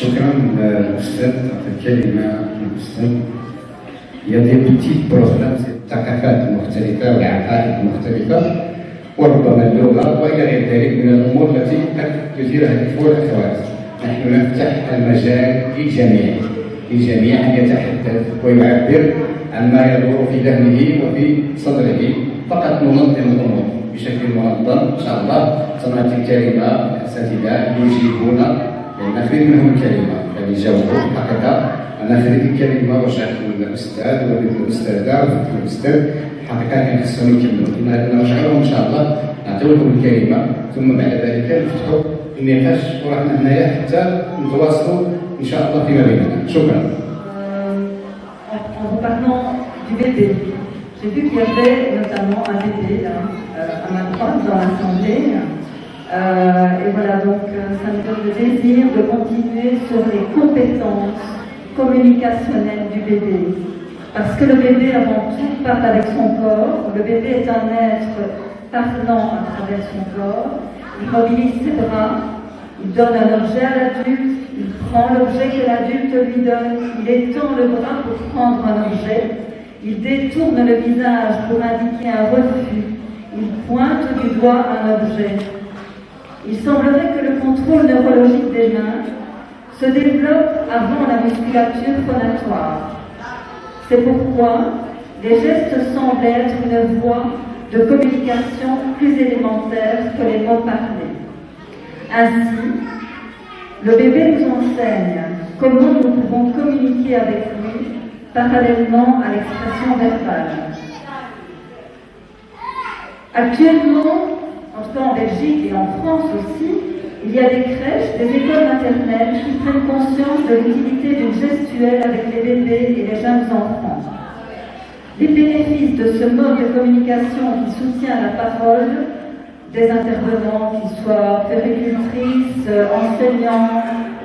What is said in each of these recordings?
شكرا للاستاذ الكلمه الاستاذ. Il y a des petits programmes الثقافات المختلفه والعقائد المختلفه وربما اللغه والى غير ذلك من الامور التي قد يثيرها الاخوه والاخوات. نحن نفتح المجال للجميع ان يتحدث ويعبر عما يدور في ذهنه وفي صدره، فقط ننظم الامور بشكل منظم. ان شاء الله صنعت الكلمه الاساتذه يجيبون، نفرد منهم الكلمه يعني يجاوبوا حقيقه. انا فريد الكلمه ورجعت للاستاذ والاستاذه والاستاذ حقيقه كان خصهم يكملوا، كنا نرجع لهم ان شاء الله نعطيو لهم الكلمه ثم بعد ذلك نفتحوا النقاش ورحنا هنايا حتى نتواصلوا ان شاء الله فيما بيننا. شكرا. En vous parlant du bébé, j'ai vu qu'il y avait notamment un bébé à ma droite dans l'assemblée. Et voilà, donc ça me donne le désir de continuer sur les compétences communicationnelles du bébé. Parce que le bébé, avant tout, parle avec son corps. Le bébé est un être parlant à travers son corps. Il mobilise ses bras, il donne un objet à l'adulte, il prend l'objet que l'adulte lui donne, il étend le bras pour prendre un objet, il détourne le visage pour indiquer un refus, il pointe du doigt un objet. Il semblerait que le contrôle neurologique des mains se développe avant la musculature phonatoire. C'est pourquoi les gestes semblent être une voie de communication plus élémentaire que les mots parlés. Ainsi, le bébé nous enseigne comment nous pouvons communiquer avec lui parallèlement à l'expression verbale. Actuellement, en tout cas en Belgique et en France aussi, il y a des crèches, des écoles maternelles qui prennent conscience de l'utilité d'une gestuelle avec les bébés et les jeunes enfants. Les bénéfices de ce mode de communication qui soutient la parole des intervenants, qu'ils soient péricultrices, enseignants,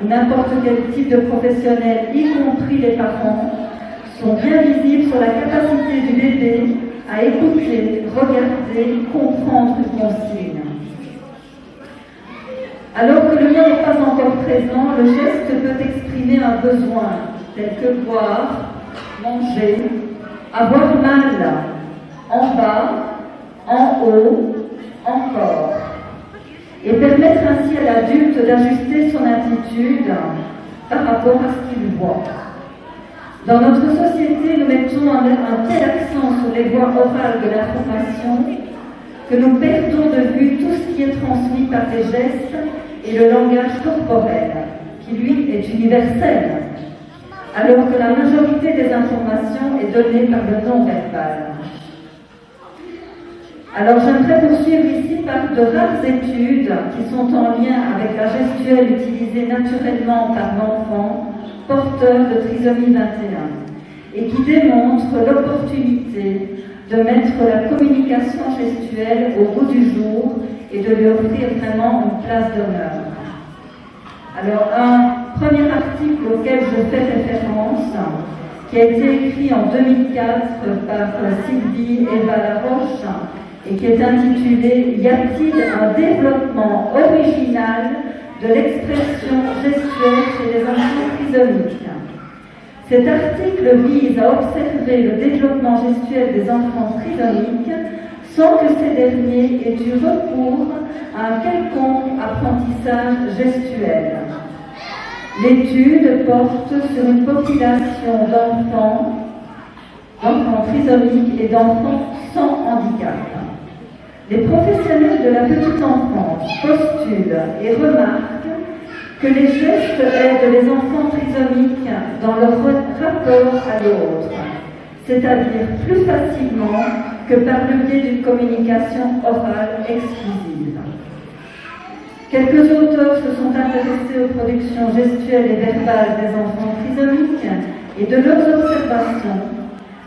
n'importe quel type de professionnel, y compris les parents, sont bien visibles sur la capacité du bébé à écouter, regarder, comprendre une consigne. Alors que le lien n'est pas encore présent, le geste peut exprimer un besoin, tel que boire, manger, avoir mal, en bas, en haut, encore, et permettre ainsi à l'adulte d'ajuster son attitude par rapport à ce qu'il voit. Dans notre société, nous mettons un tel accent sur les voies orales de l'information que nous perdons de vue tout ce qui est transmis par les gestes et le langage corporel, qui lui est universel, alors que la majorité des informations est donnée par le non-verbal. Alors j'aimerais poursuivre ici par de rares études qui sont en lien avec la gestuelle utilisée naturellement par l'enfant porteur de trisomie 21 et qui démontrent l'opportunité de mettre la communication gestuelle au goût du jour et de lui offrir vraiment une place d'honneur. Alors un premier article auquel je fais référence, qui a été écrit en 2004 par Sylvie Eva Laroche et qui est intitulé « Y a-t-il un développement original de l'expression gestuelle chez les enfants trisomiques ?» Cet article vise à observer le développement gestuel des enfants trisomiques sans que ces derniers aient eu recours à un quelconque apprentissage gestuel. L'étude porte sur une population d'enfants trisomiques et d'enfants sans handicap. Les professionnels de la petite enfance postulent et remarquent que les gestes aident les enfants trisomiques dans leur rapport à l'autre, c'est-à-dire plus facilement que par le biais d'une communication orale exclusive. Quelques auteurs se sont intéressés aux productions gestuelles et verbales des enfants trisomiques et de leurs observations.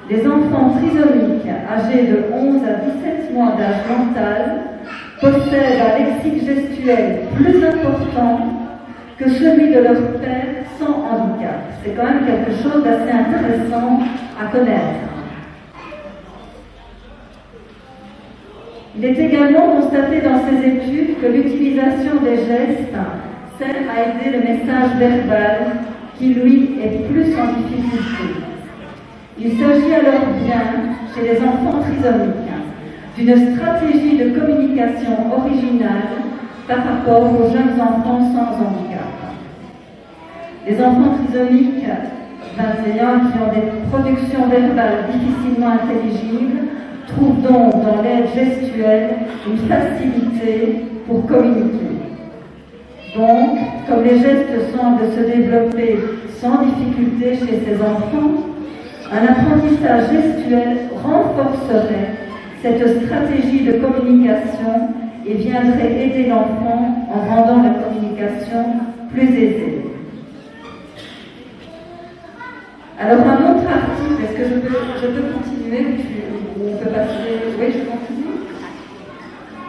Les enfants trisomiques âgés de 11 à 17 mois d'âge mental possèdent un lexique gestuel plus important que celui de leur père sans handicap. C'est quand même quelque chose d'assez intéressant à connaître. Il est également constaté dans ces études que l'utilisation des gestes sert à aider le message verbal qui, lui, est plus en difficulté. Il s'agit alors bien, chez les enfants trisomiques, d'une stratégie de communication originale par rapport aux jeunes enfants sans handicap. Les enfants trisomiques 21 qui ont des productions verbales difficilement intelligibles trouvent donc dans l'aide gestuelle une facilité pour communiquer. Donc, comme les gestes semblent se développer sans difficulté chez ces enfants, un apprentissage gestuel renforcerait cette stratégie de communication et viendrait aider l'enfant en rendant la communication plus aisée. Alors un autre article, est-ce que je peux continuer ou on peut passer? Oui, je continue.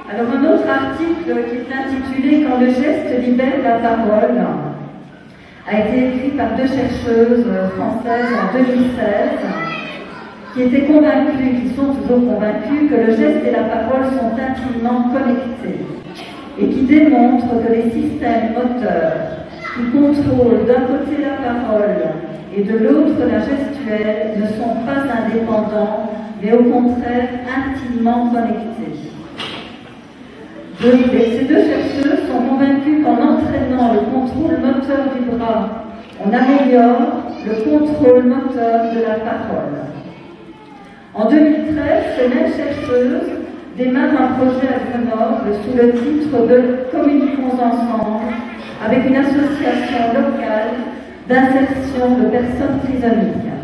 Alors un autre article qui est intitulé « Quand le geste libère la parole » a été écrit par deux chercheuses françaises en 2016 qui étaient convaincues, qui sont toujours convaincues, que le geste et la parole sont intimement connectés et qui démontrent que les systèmes moteurs qui contrôlent d'un côté la parole et de l'autre la gestuelle ne sont pas indépendants, mais au contraire intimement connectés. Ces deux chercheuses sont convaincues qu'en entraînant le contrôle moteur du bras, on améliore le contrôle moteur de la parole. En 2013, ces mêmes chercheuses démarrent un projet à Grenoble sous le titre de « Communiquons ensemble » avec une association locale d'insertion de personnes trisomiques.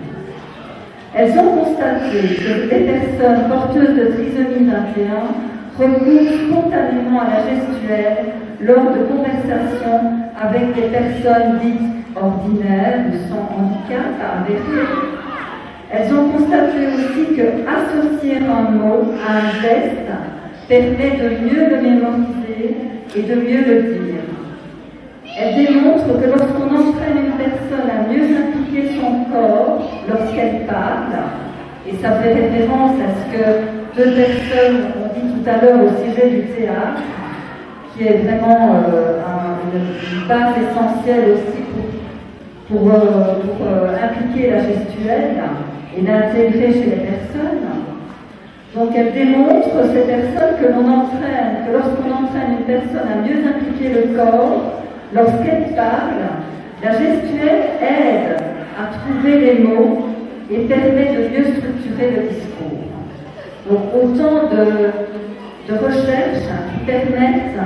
Elles ont constaté que les personnes porteuses de trisomie 21 recourent spontanément à la gestuelle lors de conversations avec des personnes dites ordinaires ou sans handicap avéré. Elles ont constaté aussi que associer un mot à un geste permet de mieux le mémoriser et de mieux le dire. Elles démontrent que lorsqu'on entraîne une personne à mieux impliquer son corps lorsqu'elle parle, et ça fait référence à ce que deux personnes ont dit tout à l'heure au sujet du théâtre, qui est vraiment une base essentielle aussi pour impliquer la gestuelle et l'intégrer chez les personnes. Donc elle démontre, ces personnes, que lorsqu'on entraîne une personne à mieux impliquer le corps, lorsqu'elle parle, la gestuelle aide à trouver les mots et permet de mieux structurer le discours. Donc autant de recherches qui permettent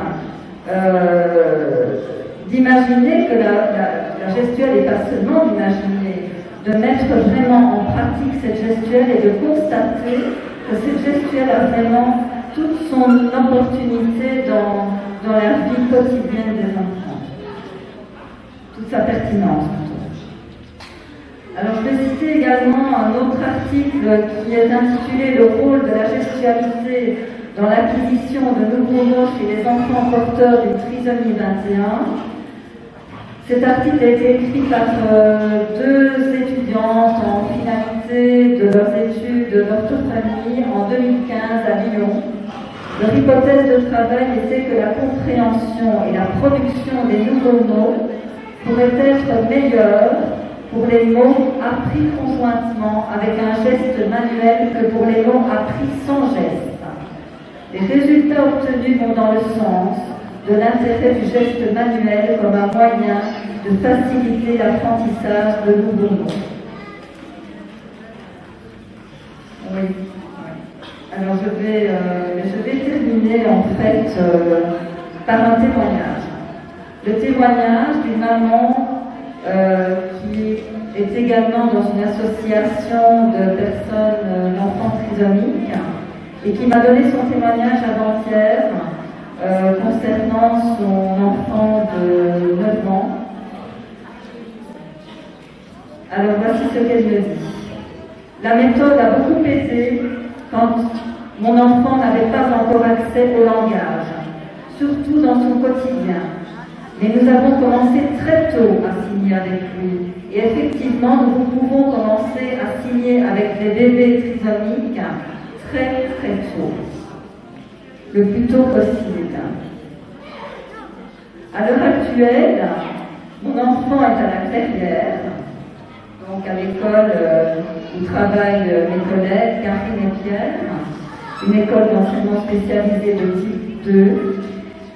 d'imaginer que la gestuelle n'est pas seulement d'imaginer, de mettre vraiment en pratique cette gestuelle et de constater que cette gestuelle a vraiment toute son opportunité dans la vie quotidienne des enfants, toute sa pertinence. Alors je vais citer également un autre article qui est intitulé « Le rôle de la gestualité dans l'acquisition de nouveaux mots chez les enfants porteurs d'une trisomie 21 ». Cet article a été écrit par deux étudiantes en finalité de leurs études d'orthophonie en 2015 à Lyon. Leur hypothèse de travail était que la compréhension et la production des nouveaux mots pourraient être meilleures pour les mots appris conjointement avec un geste manuel que pour les mots appris sans geste. Les résultats obtenus vont dans le sens de l'intérêt du geste manuel comme un moyen de faciliter l'apprentissage de nouveaux mots. Oui. Alors je vais terminer en fait par un témoignage. Le témoignage d'une maman qui est également dans une association de personnes d'enfants trisomiques et qui m'a donné son témoignage avant-hier concernant son enfant de 9 ans. Alors voici ce qu'elle me dit. La méthode a beaucoup aidé quand mon enfant n'avait pas encore accès au langage, surtout dans son quotidien. Mais nous avons commencé très tôt à signer avec lui. Et effectivement, nous pouvons commencer à signer avec les bébés trisomiques très tôt. Le plus tôt possible. À l'heure actuelle, mon enfant est à la clairière, donc à l'école où travaillent mes collègues Karine et Pierre, une école d'enseignement spécialisé de type 2,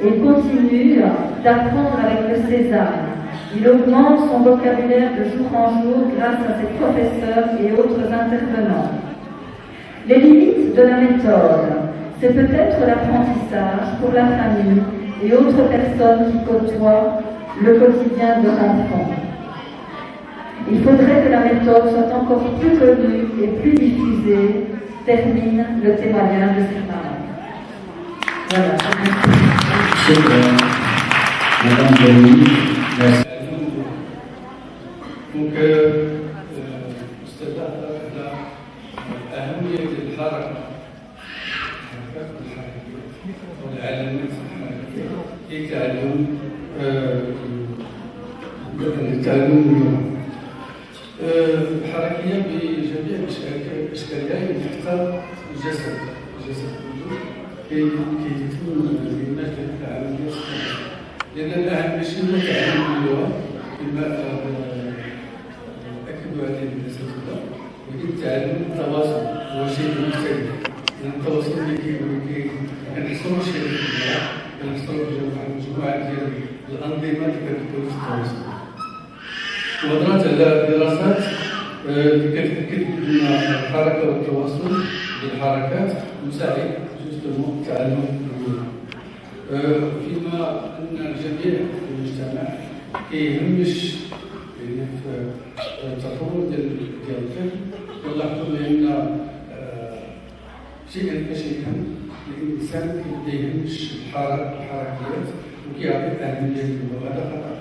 et continue d'apprendre avec le sésame. Il augmente son vocabulaire de jour en jour grâce à ses professeurs et autres intervenants. Les limites de la méthode, c'est peut-être l'apprentissage pour la famille et autres personnes qui côtoient le quotidien de l'enfant. Il faudrait que la méthode soit encore plus connue et plus diffusée, termine le témoignage de ses parents. Voilà. Madame Denis, merci. Donc, استطاع أهمية الحركة والعلامات في تعلم اللغة الحركية بجميع أشكالها تحت الجسد كي تكون الناس العملية لأن الأهم ماشي هو تعلم اللغة كما أكدوا عليه الأساتذة ولكن تعلم التواصل هو شيء مختلف لأن التواصل كنحصلوا شي كنحصلوا مجموعة ديال الأنظمة اللي كتكون في التواصل وهضرات على دراسات اللي كتأكد أن الحركة والتواصل بالحركات مساعد جوستومون تعلم اللغة فيما أن الجميع في المجتمع كيهمش يعني في التطور ديال الطفل كنلاحظوا بأن شيئا فشيئا الإنسان كيهمش الحركيات وكيعطي أهمية للغة هذا خطأ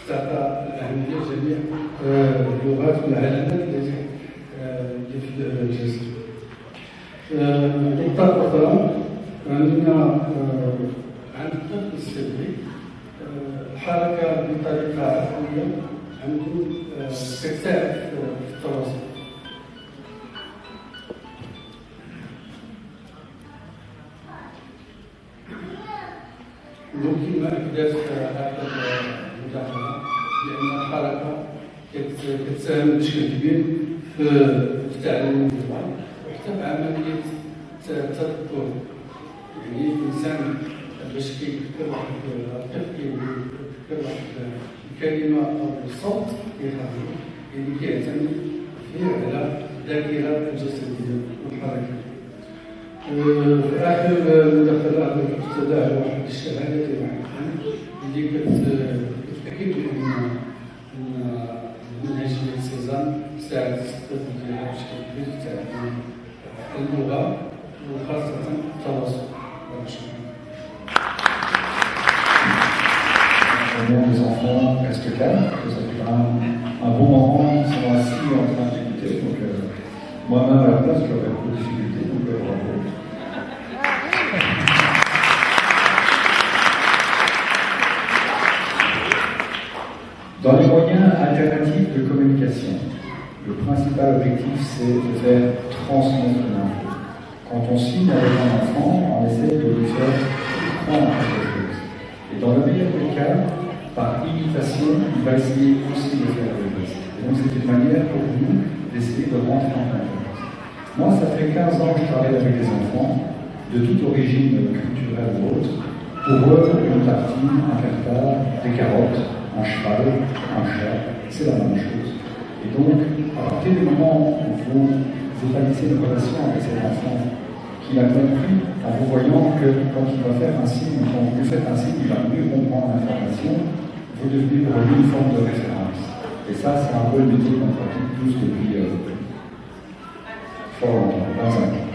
تعطى الأهمية لجميع اللغات والعلامات التي في الجسد. نقطة أخرى أن عند الطفل الصغير الحركة بطريقة عفوية عنده تساعد في التواصل. ممكن ما أكدت هذا المداخلة لأن الحركة كتساهم بشكل كبير في تعلم اللغة وحتى في عملية التذكر. يعني الإنسان باش كيذكر واحد الكلمة أو الصوت كيخرج يعني كيعتمد فيه على الذاكرة الجسدية والحركة. في آخر مداخلة أستدعى على واحد الشهادة اللي كتأكد بأن منهجية سيزان ساعدت الطفل ديالها بشكل كبير في تعلم اللغة وخاصة التواصل. Les enfants restent calmes, que ça fait un bon moment, ils sont assis en train d'écouter. Donc, moi-même à la place, j'aurais beaucoup de difficultés, donc bravo. Dans les moyens alternatifs de communication, le principal objectif, c'est de faire transmettre l'info. Quand on signe avec un enfant, on essaie de lui faire comprendre quelque chose. Et dans le meilleur des cas, par imitation, il va essayer aussi de faire le geste. Et donc c'est une manière pour nous d'essayer de rentrer en contact. Moi, ça fait 15 ans que je travaille avec des enfants, de toute origine culturelle ou autre. Pour eux, une tartine, un tartare, des carottes, un cheval, un chat, c'est la même chose. Et donc, à partir du moment où vous établissez une relation avec cet enfant, qu'il a compris en vous voyant que quand il va faire un signe, quand vous lui faites un signe, il va mieux comprendre l'information, vous devenez pour lui une forme de référence. Et ça, c'est un peu le métier qu'on pratique tous depuis fort longtemps, 25 ans.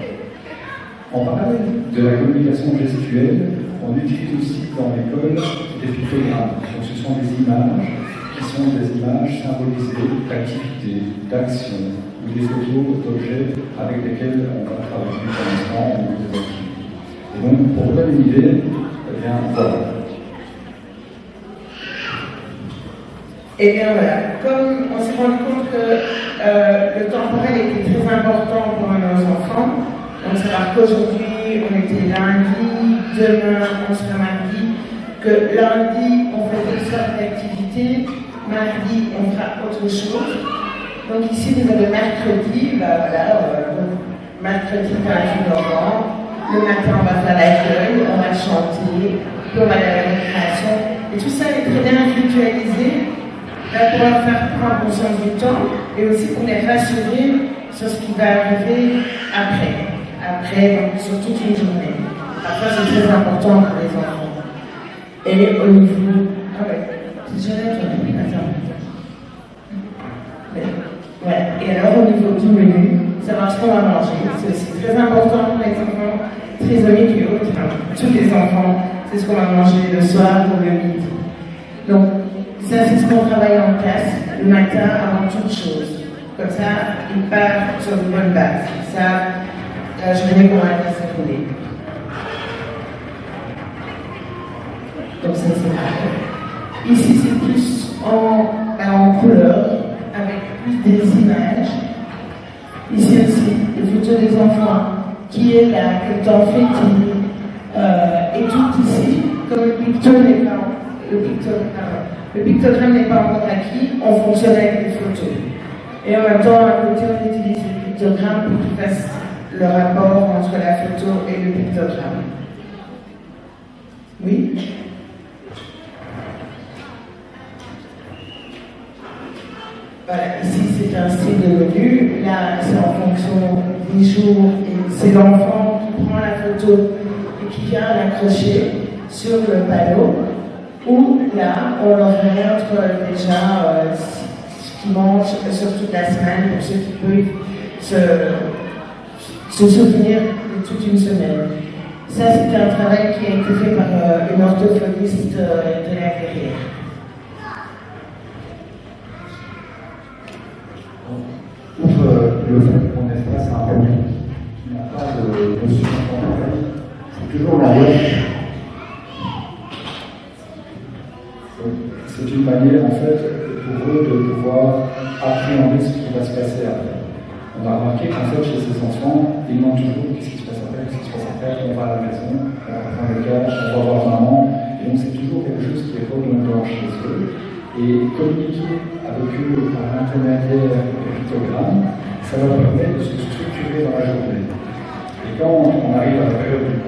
En parallèle de la communication gestuelle, on utilise aussi dans l'école des pictogrammes. Donc ce sont des images qui sont des images symbolisées d'activités, d'actions, ou des photos d'objets avec lesquels on va travailler pour l'instant ou des activités. Et donc, pour vous donner une idée, eh bien, voilà. Et bien voilà, comme on s'est rendu compte que le temporel était très important pour nos enfants, on savoir qu'aujourd'hui on était lundi, demain on sera mardi, que lundi sortes d'activités. Mardi, on fera autre chose. Donc ici, vous avez mercredi, mercredi, par exemple, le matin, on va faire l'accueil, on va chanter, puis on va aller à la récréation. Et tout ça est très bien ritualisé, là, pour leur faire prendre conscience du temps, et aussi pour les rassurer sur ce qui va arriver après, donc sur toute une journée. Parfois, c'est très important pour les enfants. Et au niveau... Ah ouais, c'est déjà attends. Ouais. Et alors, au niveau du menu, savoir ce qu'on va manger, c'est aussi très important pour les enfants, trésoriers et autres, tous les enfants, c'est ce qu'on va manger le soir ou le midi. Donc, ça, c'est ce qu'on travaille en classe le matin avant toute chose. Comme ça, ils partent sur une bonne base. Ça, je vais comment elle va s'approuver. Donc, ça, c'est parfait. Ici, c'est plus en couleur, avec plus des images. Ici aussi, les photos des enfants, qui est là, quel temps fait-il, et tout ici, comme le pictogramme n'est pas encore acquis, on fonctionne avec les photos. Et en même temps, à côté, on utilise le pictogramme pour qu'il fasse le rapport entre la photo et le pictogramme. Oui? Voilà, ici c'est un style de menu. Là, c'est en fonction des jours. Et c'est l'enfant qui prend la photo et qui vient l'accrocher sur le panneau. Ou là, on leur montre déjà ce qu'ils mangent sur toute la semaine pour ceux qui peuvent se souvenir de toute une semaine. Ça, c'est un travail qui a été fait par une orthophoniste de la Verrière. Outre le fait qu'on est face à un public qui n'a pas de notion temporelle, c'est toujours la recherche. C'est une manière, en fait, pour eux de pouvoir appréhender ce qui va se passer après. On a remarqué qu'en fait, chez ces enfants, ils demandent toujours qu'est-ce qui se passe après, on va à la maison, on prend le cache, on va voir maman, et donc c'est toujours quelque chose qui est redondant chez eux. Et communiquer avec eux par l'intermédiaire du pictogramme, ça va permettre de se structurer dans la journée. Et quand on arrive à la période,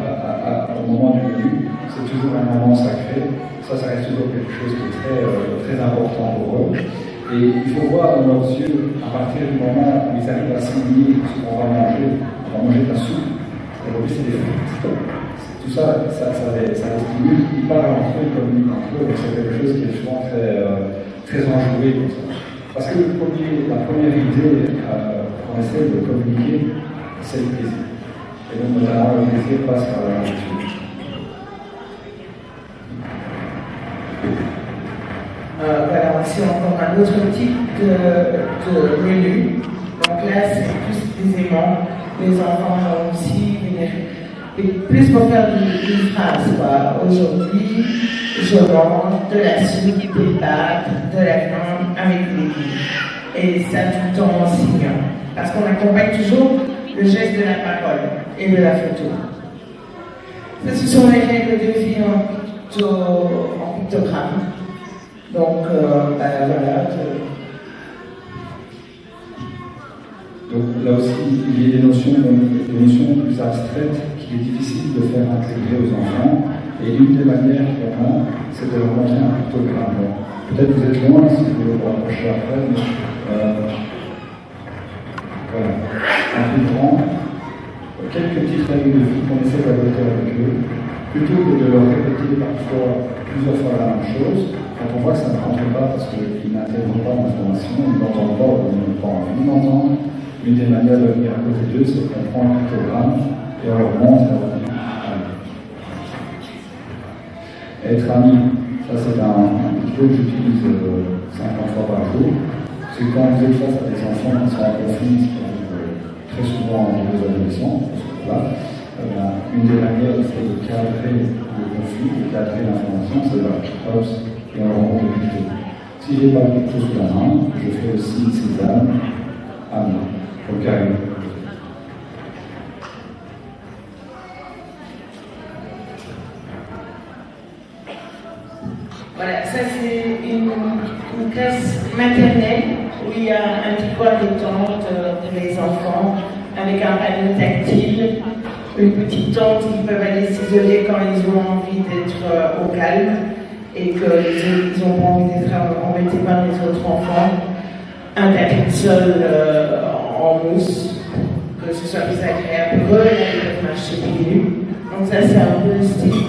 au moment du menu, c'est toujours un moment sacré. Ça reste toujours quelque chose qui est très important pour eux. Et il faut voir dans leurs yeux, à partir du moment où ils arrivent à assimiler ce qu'on va manger, on va manger de la soupe, et aujourd'hui c'est des frites. Tout ça les stimule, ils parlent entre eux, ils communiquent entre eux, donc c'est quelque chose qui est souvent très enjoué comme ça. Parce que la première idée qu'on essaie de communiquer, c'est le plaisir. Et donc notamment le plaisir passe par la nourriture. Voilà, c'est encore un autre type de menu. Donc là, c'est plus des aimants. Les enfants vont aussi venir. Et plus pour faire une phrase, quoi. Aujourd'hui, je mange de la soupe, des pâtes, de la viande avec des légumes. Et ça tout le temps en signant. Parce qu'on accompagne toujours le geste de la parole et de la photo. Ça, ce sont les règles de vie en pictogramme. Donc, voilà. Donc là aussi, il y a des notions plus abstraites qu'il est difficile de faire intégrer aux enfants. Et une des manières vraiment, c'est de leur montrer un pictogramme. Peut-être que vous êtes loin si vous voulez vous rapprocher après, mais voilà. Un peu grand, quelques petites règles de vie qu'on essaie d'adopter avec eux, plutôt que de leur répéter plusieurs fois la même chose. Quand on voit que ça ne rentre pas parce qu'ils n'intègrent pas l'information, ils n'entendent pas ou ils n'ont pas envie d'entendre, une des manières de venir à côté d'eux, c'est qu'on prend un pictogramme et on leur montre et on leur dit être ami, ça c'est un picto que j'utilise 50 fois par jour. C'est quand vous êtes face à des enfants qui sont en conflit, très souvent des adolescents, une des manières c'est de cadrer le conflit, de cadrer l'information, c'est hop, et on leur montre le picto. Si je n'ai pas le picto sous la main, je fais aussi sésame, ami, au carré. Voilà, ça c'est une classe maternelle où il y a un petit coin détente pour les enfants, avec un panneau tactile, une petite tente qui peuvent aller s'isoler quand ils ont envie d'être au calme et qu'ils n'ont pas envie d'être embêtés par les autres enfants. Un tapis de sol en mousse, que ce soit plus agréable pour eux, là ils peuvent marcher pieds nus. Donc ça c'est un peu le style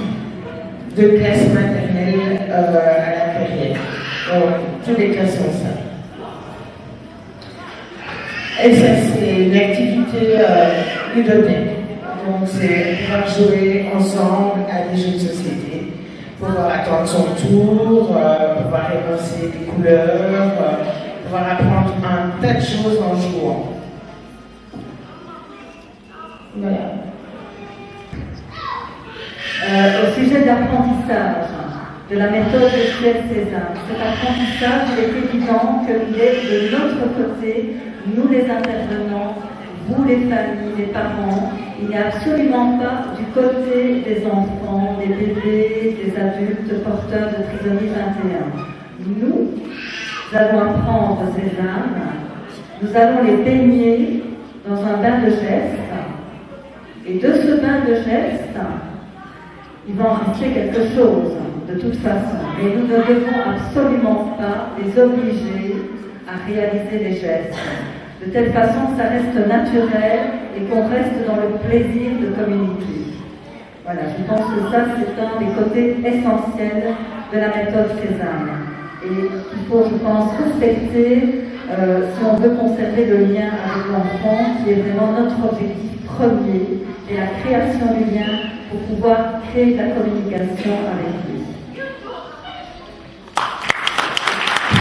de classe maternelle à la Ferrière. Donc toutes les classes sont ça. Et ça c'est une activité ludothèque. Donc c'est pouvoir jouer ensemble à des jeux de société, pouvoir attendre son tour, pouvoir énoncer des couleurs, pouvoir apprendre un tas de choses en jouant. Voilà. Au sujet de l'apprentissage, de la méthode de Suède César, cet apprentissage, il est évident qu'il est de notre côté, nous les intervenants, vous les familles, les parents, il n'est absolument pas du côté des enfants, des bébés, des adultes porteurs de trisomie 21. Nous allons apprendre ces âmes, nous allons les baigner dans un bain de gestes, et de ce bain de gestes, il va en rester quelque chose, de toute façon. Mais nous ne devons absolument pas les obliger à réaliser les gestes, de telle façon que ça reste naturel et qu'on reste dans le plaisir de communiquer. Voilà, je pense que ça, c'est un des côtés essentiels de la méthode Cézanne. Et il faut, je pense, respecter, si on veut conserver le lien avec l'enfant, qui est vraiment notre objectif premier, et la création du lien pour pouvoir créer de la communication avec lui.